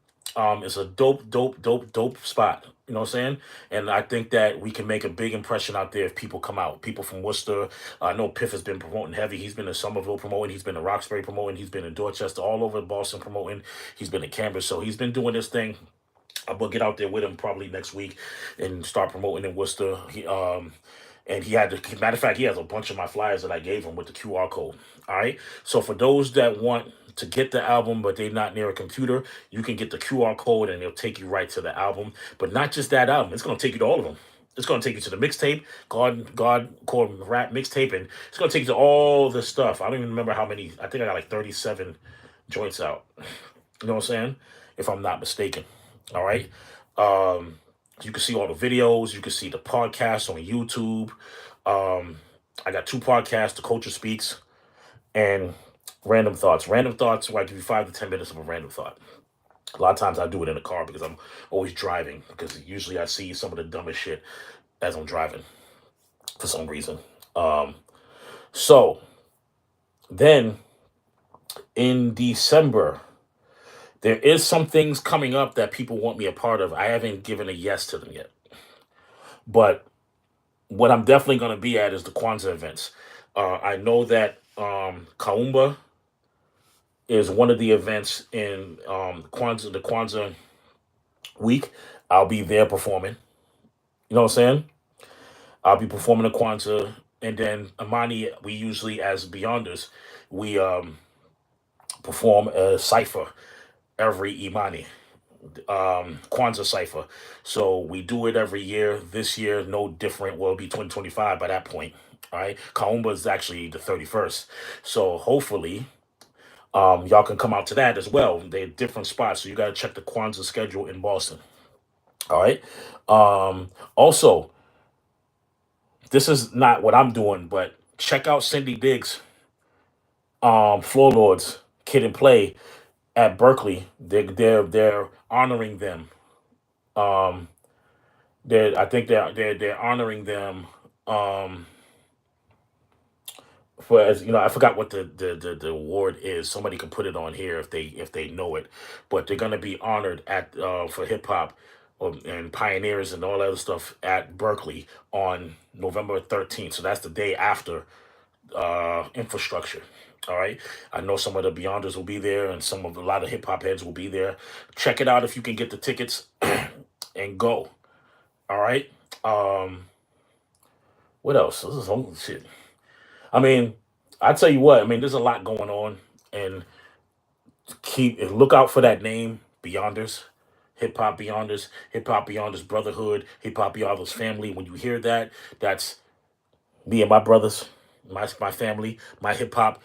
It's a dope spot. You know what I'm saying? And I think that we can make a big impression out there if people come out. People from Worcester. I know Piff has been promoting heavy. He's been in Somerville promoting. He's been in Roxbury promoting. He's been in Dorchester, all over Boston promoting. He's been in Cambridge. So he's been doing this thing. I'm gonna get out there with him probably next week and start promoting in Worcester. And he had to, matter of fact, he has a bunch of my flyers that I gave him with the QR code. All right. So for those that want to get the album, but they're not near a computer, you can get the QR code and it'll take you right to the album. But not just that album, it's gonna take you to all of them. It's gonna take you to the mixtape, God Core Rap mixtape, and it's gonna take you to all this stuff. I don't even remember how many. I think I got like 37 joints out. You know what I'm saying? If I'm not mistaken. All right. You can see all the videos. You can see the podcast on YouTube. I got two podcasts, The Culture Speaks and Random Thoughts. Random Thoughts, where I give you 5 to 10 minutes of a random thought. A lot of times I do it in the car because I'm always driving, because usually I see some of the dumbest shit as I'm driving for some reason. So then in December, there is some things coming up that people want me a part of. I haven't given a yes to them yet. But what I'm definitely going to be at is the Kwanzaa events. I know that Kaumba is one of the events in the Kwanzaa week. I'll be there performing. You know what I'm saying? I'll be performing the Kwanzaa. And then Amani, we usually, as Beyonders, we perform a cipher every Imani, Kwanzaa cipher. So we do it every year. This year, no different. Will be 2025 by that point. All right. Kaumba is actually the 31st. So hopefully, y'all can come out to that as well. They're different spots. So you got to check the Kwanzaa schedule in Boston. All right. Also, this is not what I'm doing, but check out Cindy Diggs, Floor Lords, Kid and Play at Berkeley. They're honoring them. Um, I think they're honoring them. For, as you know, I forgot what the award is. Somebody can put it on here if they know it, but they're gonna be honored at for hip hop and pioneers and all that other stuff at Berkeley on November 13th. So that's the day after infrastructure. All right. I know some of the Beyonders will be there, and a lot of hip hop heads will be there. Check it out if you can get the tickets and go. All right. What else? This is some shit. I mean, I tell you what. I mean, there's a lot going on, and look out for that name, Beyonders. Hip Hop Beyonders Brotherhood, Hip Hop Beyonders Family. When you hear that, that's me and my brothers, my family, my hip hop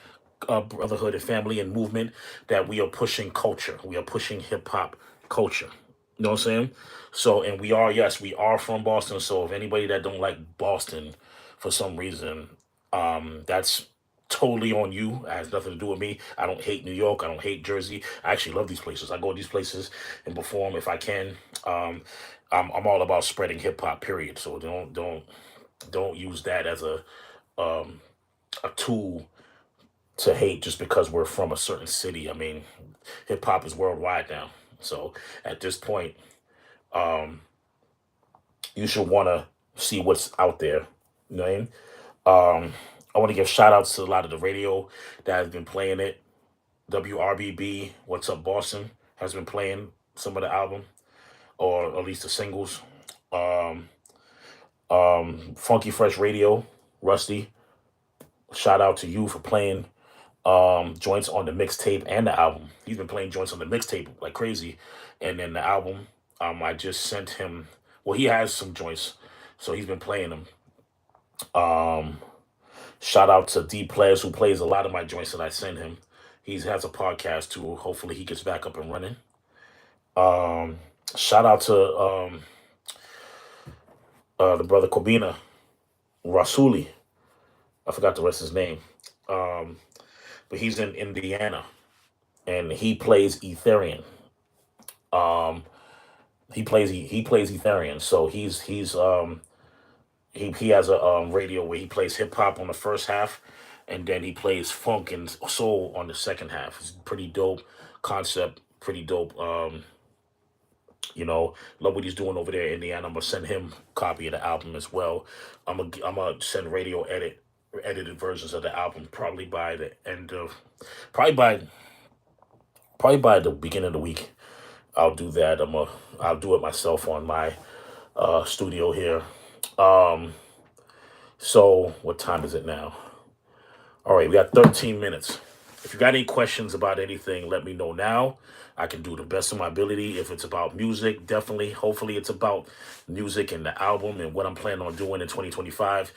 brotherhood and family and movement, that we are pushing culture. We are pushing hip hop culture. You know what I'm saying? So, and yes, we are from Boston. So if anybody that don't like Boston for some reason, that's totally on you. It has nothing to do with me. I don't hate New York. I don't hate Jersey. I actually love these places. I go to these places and perform if I can. Um, I'm all about spreading hip hop. Period. So don't use that as a tool to hate just because we're from a certain city. I mean, hip hop is worldwide now. So at this point, you should want to see what's out there. You know what I mean? I want to give shout outs to a lot of the radio that has been playing it. WRBB, What's Up Boston, has been playing some of the album, or at least the singles. Um, Funky Fresh Radio, Rusty, shout out to you for playing joints on the mixtape and the album. He's been playing joints on the mixtape like crazy. And then the album, I just sent him, well, he has some joints, so he's been playing them. Shout out to D Players, who plays a lot of my joints that I send him. He has a podcast too. Hopefully he gets back up and running. Shout out to the brother Kobina Rasuli. I forgot the rest of his name. But he's in Indiana and he plays Ethereum. He plays Ethereum. So he has a radio where he plays hip hop on the first half, and then he plays funk and soul on the second half. It's pretty dope concept, pretty dope. Love what he's doing over there in Indiana. I'm gonna send him a copy of the album as well. I'm gonna send radio edited versions of the album probably by the end of probably by probably by the beginning of the week. I'll do that. I'll do it myself on my studio here. So what time is it now? All right, we got 13 minutes. If you got any questions about anything, let me know now. I can do the best of my ability. If it's about music, definitely. Hopefully, it's about music and the album and what I'm planning on doing in 2025.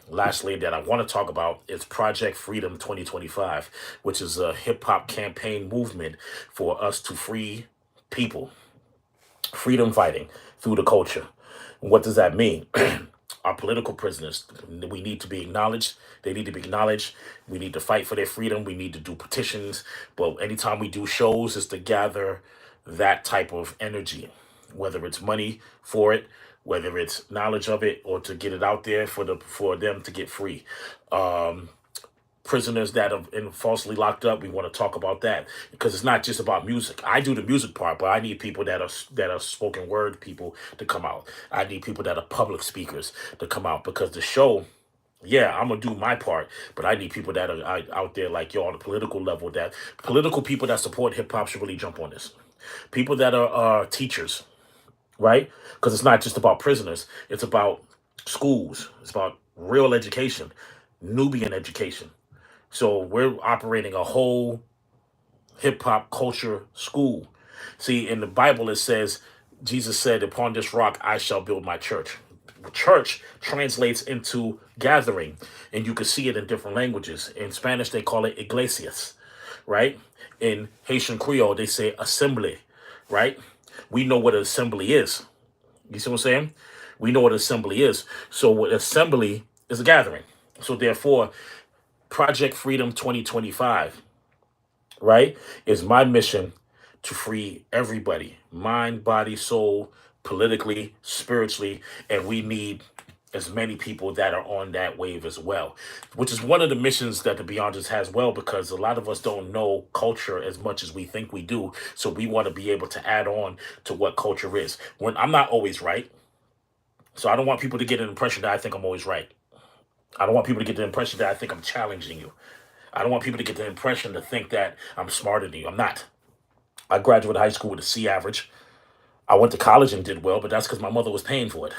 Lastly, that I want to talk about is Project Freedom 2025, which is a hip hop campaign movement for us to free people, freedom fighting through the culture. What does that mean? Our political prisoners, we need to be acknowledged. They need to be acknowledged. We need to fight for their freedom. We need to do petitions. But anytime we do shows, is to gather that type of energy, whether it's money for it, whether it's knowledge of it, or to get it out there for them to get free. Prisoners that have been falsely locked up. We want to talk about that because it's not just about music. I do the music part, but I need people that are spoken word people to come out. I need people that are public speakers to come out because the show. Yeah, I'm gonna do my part, but I need people that are out there like yo on the political level. That political people that support hip hop should really jump on this. People that are teachers, right? Because it's not just about prisoners. It's about schools. It's about real education, Nubian education. So we're operating a whole hip hop culture school. See, in the Bible, it says, Jesus said, upon this rock, I shall build my church. Church translates into gathering, and you can see it in different languages. In Spanish, they call it iglesias, right? In Haitian Creole, they say assembly, right? We know what an assembly is. You see what I'm saying? We know what assembly is. So what assembly is a gathering. So therefore, Project Freedom 2025, right, is my mission to free everybody, mind, body, soul, politically, spiritually, and we need as many people that are on that wave as well, which is one of the missions that the Beyonders has well, because a lot of us don't know culture as much as we think we do. So we want to be able to add on to what culture is. When I'm not always right, so I don't want people to get an impression that I think I'm always right. I don't want people to get the impression that I think I'm challenging you. I don't want people to get the impression to think that I'm smarter than you. I'm not. I graduated high school with a C average. I went to college and did well, but that's because my mother was paying for it.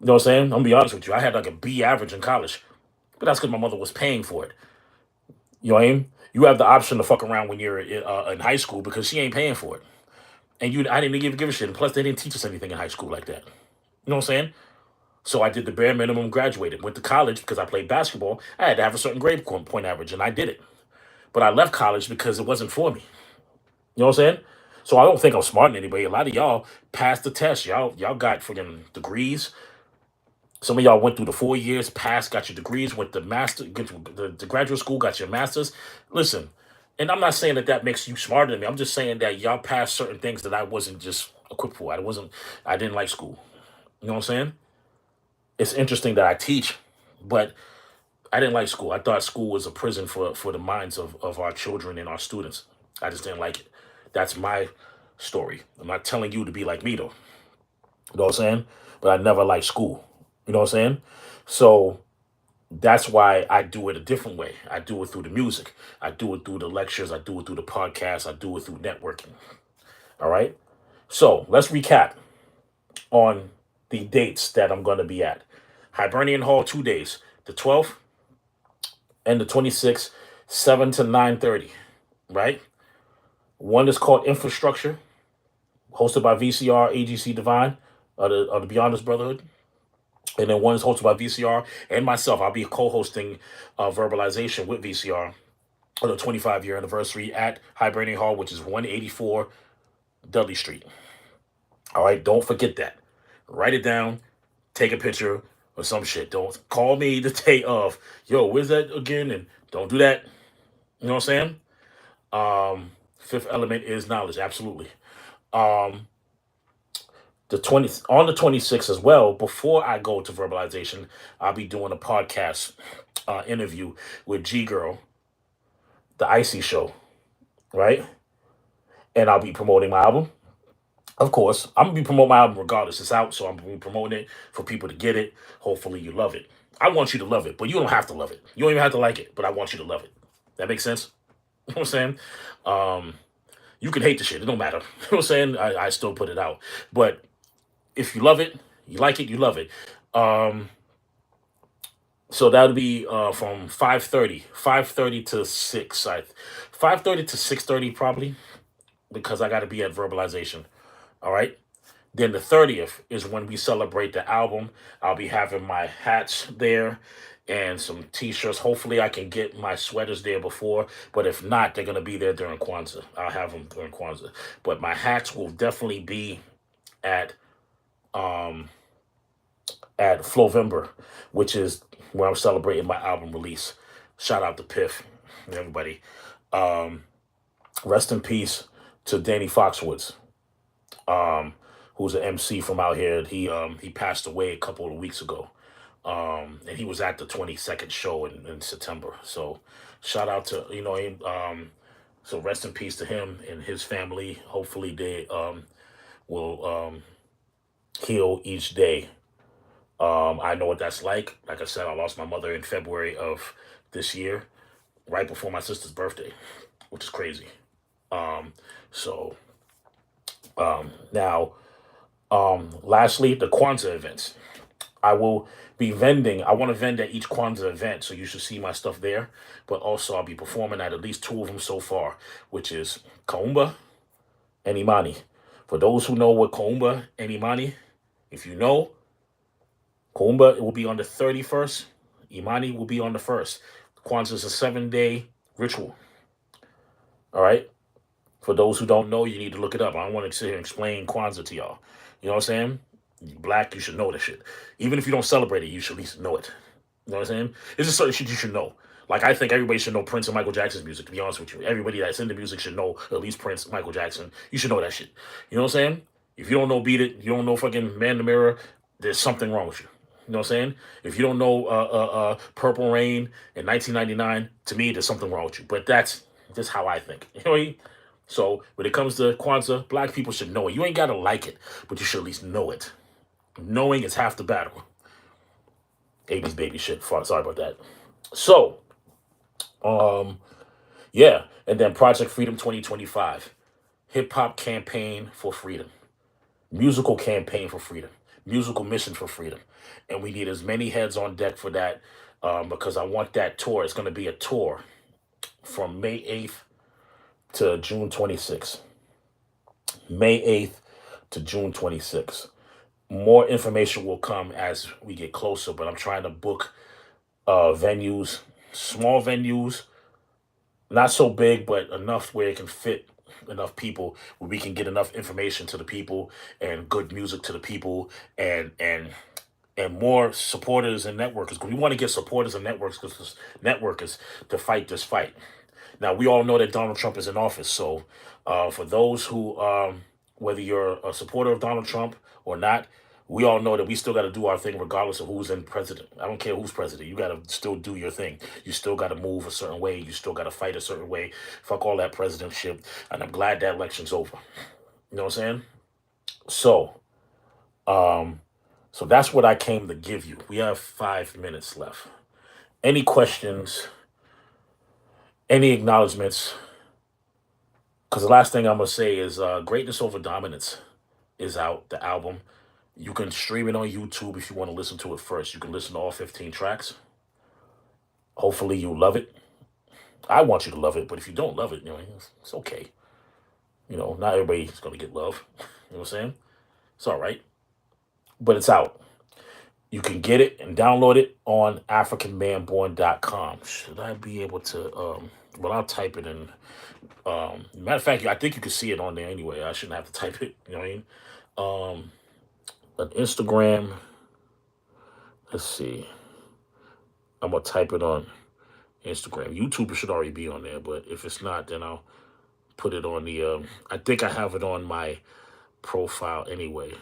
You know what I'm saying? I'm gonna be honest with you. I had like a B average in college, but that's because my mother was paying for it. You know what I mean? You have the option to fuck around when you're in high school because she ain't paying for it, and I didn't give a shit. And plus, they didn't teach us anything in high school like that. You know what I'm saying? So I did the bare minimum, graduated, went to college because I played basketball. I had to have a certain grade point average, and I did it. But I left college because it wasn't for me. You know what I'm saying? So I don't think I'm smarter than anybody. A lot of y'all passed the test. Y'all got freaking degrees. Some of y'all went through the 4 years, passed, got your degrees, went to master, get to the graduate school, got your masters. Listen, and I'm not saying that that makes you smarter than me. I'm just saying that y'all passed certain things that I wasn't just equipped for. I didn't like school. You know what I'm saying? It's interesting that I teach, but I didn't like school. I thought school was a prison for the minds of our children and our students. I just didn't like it. That's my story. I'm not telling you to be like me though. You know what I'm saying? But I never liked school. You know what I'm saying? So that's why I do it a different way. I do it through the music. I do it through the lectures. I do it through the podcast. I do it through networking. All right. So let's recap on the dates that I'm going to be at. Hibernian Hall, 2 days, the 12th and the 26th, 7 to 9:30. Right. One is called Infrastructure, hosted by VCR, AGC Divine, of the Beyonders Brotherhood. And then one is hosted by VCR and myself. I'll be co-hosting Verbalization with VCR on the 25-year anniversary at Hibernian Hall, which is 184 Dudley Street. All right, don't forget that. Write it down, take a picture or some shit. Don't call me the day of, yo, where's that again? And don't do that. You know what I'm saying? Fifth element is knowledge, absolutely. Um, the 20th on the 26th as well, before I go to Verbalization, I'll be doing a podcast interview with G Girl, the Icy Show, right? And I'll be promoting my album. Of course, I'm gonna be promoting my album regardless. It's out, so I'm gonna be promoting it for people to get it. Hopefully, you love it. I want you to love it, but you don't have to love it. You don't even have to like it, but I want you to love it. That makes sense. You know what I'm saying? Um, you can hate the shit. It don't matter. You know what I'm saying? I still put it out. But if you love it, you like it, you love it. Um, so that'll be from 5:30 to 6. 5:30 to 6:30 probably, because I got to be at Verbalization. All right. Then the 30th is when we celebrate the album. I'll be having my hats there and some t-shirts. Hopefully I can get my sweaters there before, but if not, they're going to be there during Kwanzaa. I'll have them during Kwanzaa. But my hats will definitely be at um at Flowember, which is where I'm celebrating my album release. Shout out to Piff and everybody. Um Rest in peace to Danny Foxwoods. Um who's an MC from out here. He passed away a couple of weeks ago. And he was at the 22nd show in September. So shout out to so rest in peace to him and his family. Hopefully they will heal each day. I know what that's like. Like I said, I lost my mother in February of this year, right before my sister's birthday, which is crazy. Um, so now, lastly, the Kwanzaa events. I will be vending. I want to vend at each Kwanzaa event, so you should see my stuff there. But also, I'll be performing at least two of them so far, which is Kaumba and Imani. For those who know what Kaumba and Imani, if you know, Kaumba it will be on the 31st. Imani will be on the 1st. Kwanzaa is a 7-day ritual. All right. For those who don't know, you need to look it up. I don't want to sit here and explain Kwanzaa to y'all. You know what I'm saying? You black, you should know this shit. Even if you don't celebrate it, you should at least know it. You know what I'm saying? It's just certain shit you should know. Like I think everybody should know Prince and Michael Jackson's music. To be honest with you, everybody that's into music should know at least Prince, Michael Jackson. You should know that shit. You know what I'm saying? If you don't know Beat It, you don't know fucking Man in the Mirror. There's something wrong with you. You know what I'm saying? If you don't know Purple Rain in 1999, to me, there's something wrong with you. But that's just how I think. You know what I mean? So when it comes to Kwanzaa, black people should know it. You ain't gotta like it, but you should at least know it. Knowing is half the battle. 80s baby shit. Sorry about that. So, um, yeah. And then Project Freedom 2025. Hip hop campaign for freedom. Musical campaign for freedom. Musical mission for freedom. And we need as many heads on deck for that, because I want that tour. It's going to be a tour from May 8th to June 26th. May 8th to June 26th. More information will come as we get closer, but I'm trying to book venues, small venues, not so big, but enough where it can fit enough people, where we can get enough information to the people and good music to the people, and and more supporters and networkers. We want to get supporters and networkers to fight this fight. Now, we all know that Donald Trump is in office. So, for those who, whether you're a supporter of Donald Trump or not, we all know that we still got to do our thing regardless of who's in president. I don't care who's president. You got to still do your thing. You still got to move a certain way. You still got to fight a certain way. Fuck all that presidentship. And I'm glad that election's over. You know what I'm saying? So, um, so that's what I came to give you. We have 5 minutes left. Any questions? Any acknowledgments? Because the last thing I'm gonna say is "Greatness Over Dominance" is out. The album. You can stream it on YouTube if you want to listen to it first. You can listen to all 15 tracks. Hopefully you love it. I want you to love it, but if you don't love it, it's okay. Not everybody's gonna get love. You know what I'm saying? It's all right, but it's out. You can get it and download it on AfricanManBorn.com. Should I be able to? Well, I'll type it in. Matter of fact, I think you can see it on there anyway. I shouldn't have to type it. You know what I mean? An Instagram. Let's see. I'm gonna type it on Instagram. YouTube should already be on there, but if it's not, then I'll put it on the. I think I have it on my profile anyway.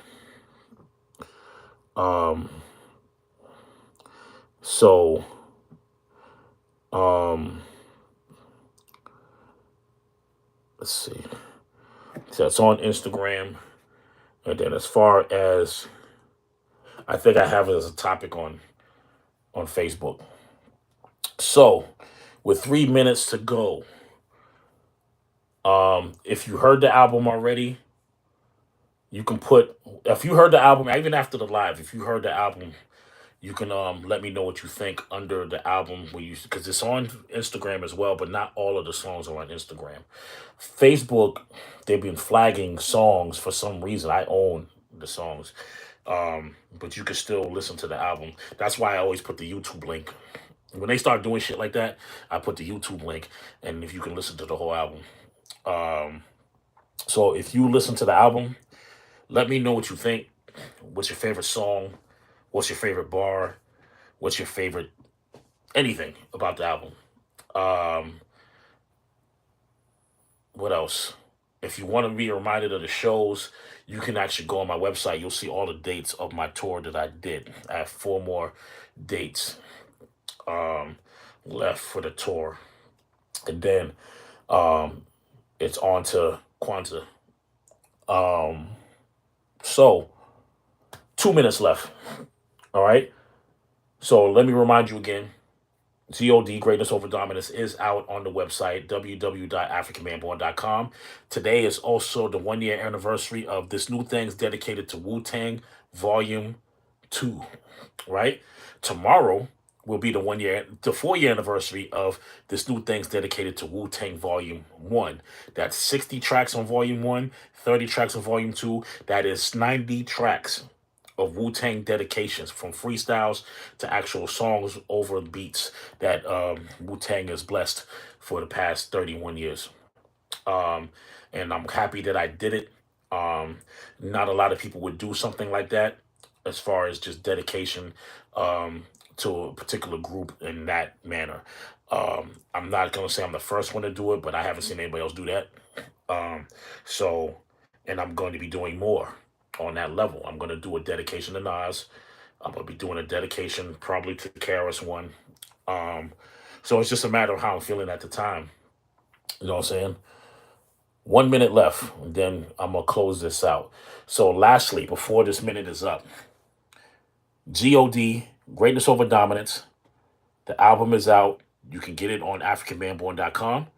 So, let's see. So it's on Instagram, and then as far as I think I have it as a topic on Facebook. So, with 3 minutes to go, if you heard the album already, you can put. If you heard the album, even after the live, if you heard the album, you can let me know what you think under the album because it's on Instagram as well, but not all of the songs are on Instagram. Facebook, they've been flagging songs for some reason. I own the songs, but you can still listen to the album. That's why I always put the YouTube link. When they start doing shit like that, I put the YouTube link, and if you can listen to the whole album. So if you listen to the album, let me know what you think. What's your favorite song? What's your favorite bar? What's your favorite anything about the album? What else? If you want to be reminded of the shows, you can actually go on my website. You'll see all the dates of my tour that I did. I have 4 more dates left for the tour. And then it's on to Kwanzaa. So 2 minutes left. All right. So let me remind you again. GOD, Greatness Over Dominance, is out on the website, www.africanmanborn.com. Today is also the 1 year anniversary of this new things dedicated to Wu-Tang Volume 2, right? Tomorrow will be the 4 year anniversary of this new things dedicated to Wu-Tang Volume 1. That's 60 tracks on Volume 1, 30 tracks on Volume 2. That is 90 tracks of Wu-Tang dedications, from freestyles to actual songs over beats that Wu-Tang has blessed for the past 31 years. And I'm happy that I did it. Not a lot of people would do something like that as far as just dedication to a particular group in that manner. I'm not going to say I'm the first one to do it, but I haven't seen anybody else do that. And I'm going to be doing more on that level. I'm going to do a dedication to Nas. I'm going to be doing a dedication probably to KRS-One. So it's just a matter of how I'm feeling at the time. You know what I'm saying? 1 minute left, and then I'm going to close this out. So lastly, before this minute is up, GOD, Greatness Over Dominance. The album is out. You can get it on AfricanManborn.com.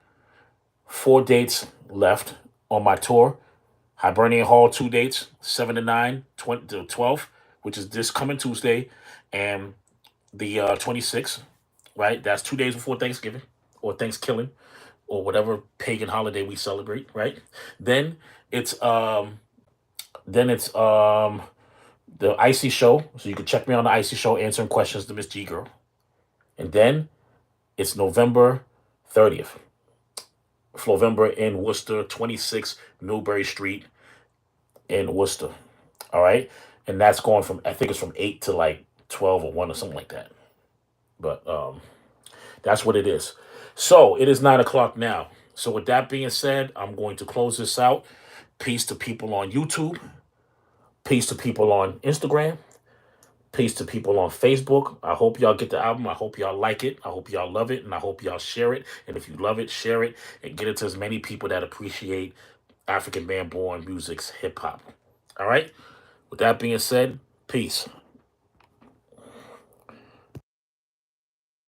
4 dates left on my tour. Hibernian Hall, 2 dates, 7 to 9, 20 to 12, which is this coming Tuesday, and the 26th, right? That's 2 days before Thanksgiving or Thanksgiving or whatever pagan holiday we celebrate, right? Then it's the Icy Show, so you can check me on the Icy Show answering questions to Miss G Girl, and then it's November 30th. Flovember in Worcester, 26 Newbury Street in Worcester. All right. And that's going from, I think it's from 8 to like 12 or 1 or something like that. But that's what it is. So it is 9 o'clock now. So with that being said, I'm going to close this out. Peace to people on YouTube. Peace to people on Instagram. Peace to people on Facebook. I hope y'all get the album. I hope y'all like it. I hope y'all love it. And I hope y'all share it. And if you love it, share it and get it to as many people that appreciate African man born music's hip hop. All right? With that being said, peace.